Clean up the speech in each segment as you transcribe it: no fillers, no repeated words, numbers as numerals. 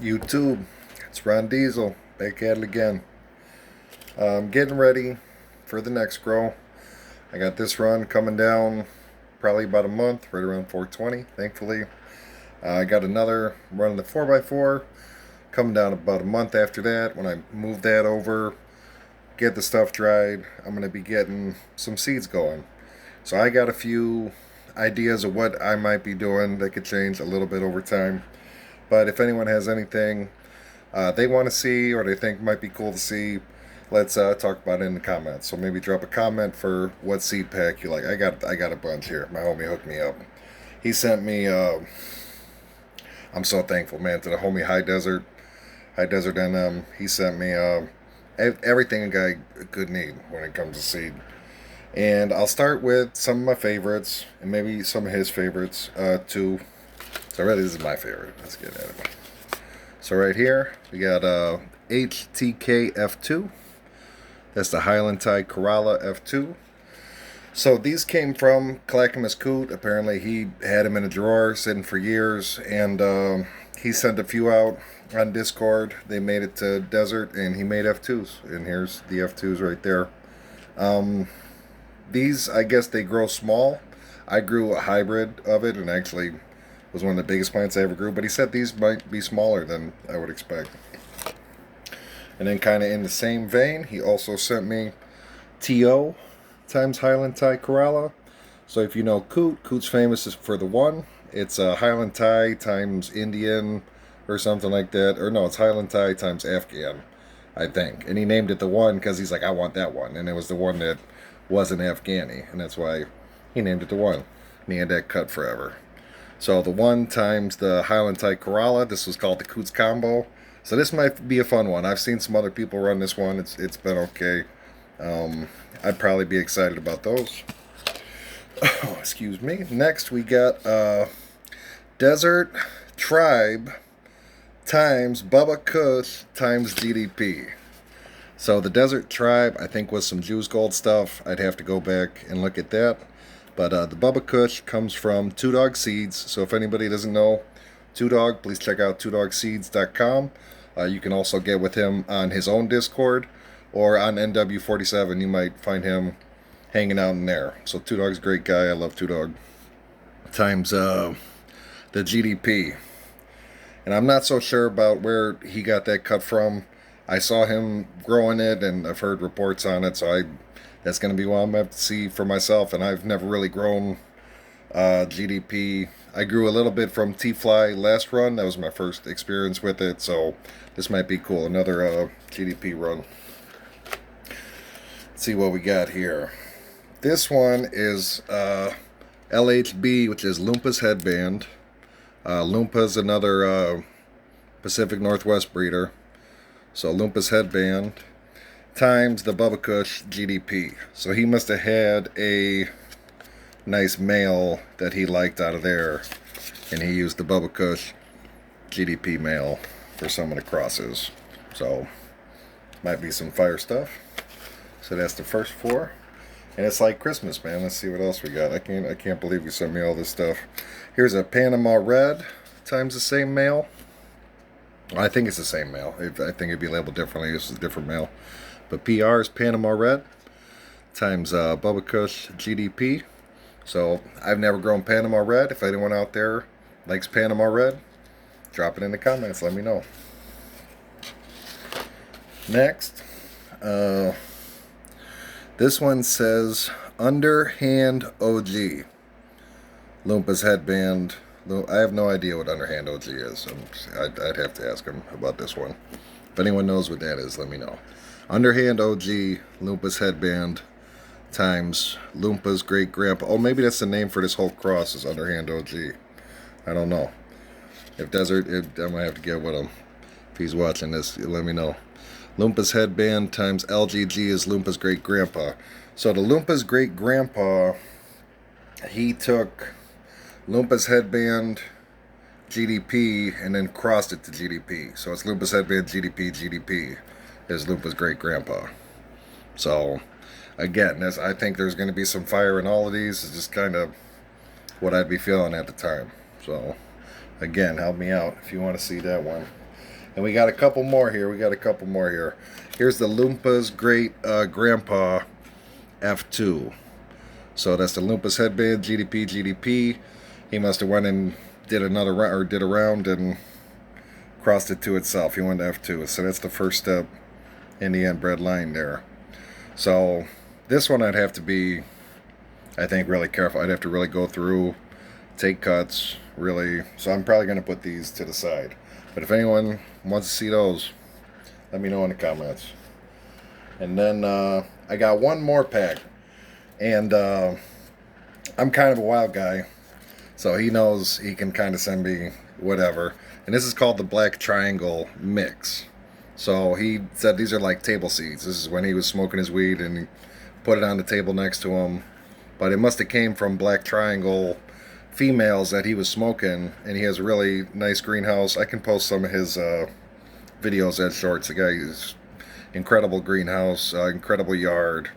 YouTube, it's Ron Diesel, back at it again. I'm getting ready for the next grow. I got this run coming down probably about a month, right around 420, thankfully. I got another run of the 4x4 coming down about a month after that. When I move that over, get the stuff dried, I'm going to be getting some seeds going. So I got a few ideas of what I might be doing that could change a little bit over time. But if anyone has anything they want to see or they think might be cool to see, let's talk about it in the comments. So maybe drop a comment for what seed pack you like. I got a bunch here. My homie hooked me up. He sent me. I'm so thankful, man, to the homie desertNM. He sent me everything a guy could need when it comes to seed. And I'll start with some of my favorites and maybe some of his favorites too. So really, this is my favorite. Let's get at it. So right here, we got HTK F2. That's the Highland Kerala F2. So these came from Clackamas Coot. Apparently he had them in a drawer sitting for years, and he sent a few out on Discord. They made it to Desert, and he made F2s. And here's the F2s right there. These, I guess they grow small. I grew a hybrid of it, and actually was one of the biggest plants I ever grew, but he said these might be smaller than I would expect. And then kind of in the same vein, he also sent me TO times Highland Kerala. So if you know Coot's famous for the one. It's Highland times Indian or something like that. Or no, it's Highland times Afghan, I think. And he named it the one because he's like, I want that one. And it was the one that wasn't Afghani, and that's why he named it the one. And he had that cut forever. So the one times the Highland Kerala, this was called the Coots combo. So this might be a fun one. I've seen some other people run this one. It's been okay. I'd probably be excited about those. Oh, excuse me. Next we got Desert Tribe times Bubba Kush times GDP. So the Desert Tribe, I think, was some Jews Gold stuff. I'd have to go back and look at that. But the Bubba Kush comes from Two Dog Seeds. So if anybody doesn't know Two Dog, please check out twodogseeds.com. You can also get with him on his own Discord or on NW47. You might find him hanging out in there. So Two Dog's a great guy. I love Two Dog. Times the GDP. And I'm not so sure about where he got that cut from. I saw him growing it, and I've heard reports on it, so that's going to be what I'm going to have to see for myself. And I've never really grown GDP. I grew a little bit from T-Fly last run. That was my first experience with it, so this might be cool. Another GDP run. Let's see what we got here. This one is LHB, which is Lumpa's Headband. Lumpa's another Pacific Northwest breeder. So Lumpa's Headband times the Bubba Kush GDP. So he must have had a nice male that he liked out of there, and he used the Bubba Kush GDP male for some of the crosses. So might be some fire stuff. So that's the first four, and it's like Christmas, man. Let's see what else we got. I can't believe you sent me all this stuff. Here's a Panama Red times the same male. I think it's the same male. I think it'd be labeled differently. This is a different male. But PR is Panama Red times Bubba Kush GDP. So I've never grown Panama Red. If anyone out there likes Panama Red, drop it in the comments. Let me know. Next, this one says Underhand OG. Lumpa's Headband. I have no idea what Underhand OG is. I'd have to ask him about this one. If anyone knows what that is, let me know. Underhand OG, Lumpa's Headband, times Lumpa's Great Grandpa. Oh, maybe that's the name for this whole cross, is Underhand OG. I don't know. I'm gonna have to get with him. If he's watching this, let me know. Lumpa's Headband times LGG is Lumpa's Great Grandpa. So the Lumpa's Great Grandpa, he took Lumpa's Headband GDP and then crossed it to GDP. So it's Lumpa's Headband GDP is Lumpa's Great Grandpa. So again, I think there's going to be some fire in all of these. It's just kind of what I'd be feeling at the time. So again, help me out if you want to see that one. And we got a couple more here. Here's the Loompas Great Grandpa F2. So that's the Loompas headband, GDP. He must have went and did another round, or did a round and crossed it to itself. He went to F2. So that's the first step in the inbred line there. So this one I'd have to be, I think, really careful. I'd have to really go through, take cuts, really. So I'm probably going to put these to the side. But if anyone wants to see those, let me know in the comments. And then I got one more pack. And I'm kind of a wild guy, so he knows he can kind of send me whatever. And this is called the Black Triangle Mix. So he said these are like table seeds. This is when he was smoking his weed and he put it on the table next to him. But it must have came from Black Triangle females that he was smoking. And he has a really nice greenhouse. I can post some of his videos as shorts. The guy is incredible greenhouse, incredible yard.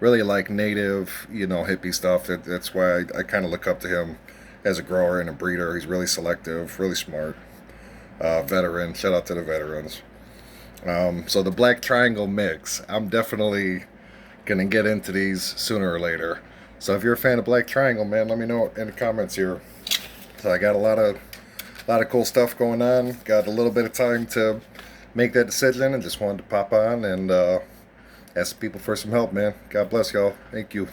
Really like native, hippie stuff. That's why I kind of look up to him as a grower and a breeder. He's really selective, really smart. Veteran. Shout out to the veterans. So the Black Triangle Mix. I'm definitely going to get into these sooner or later. So if you're a fan of Black Triangle, man, let me know in the comments here. So I got a lot of cool stuff going on. Got a little bit of time to make that decision and just wanted to pop on and ask people for some help, man. God bless y'all. Thank you.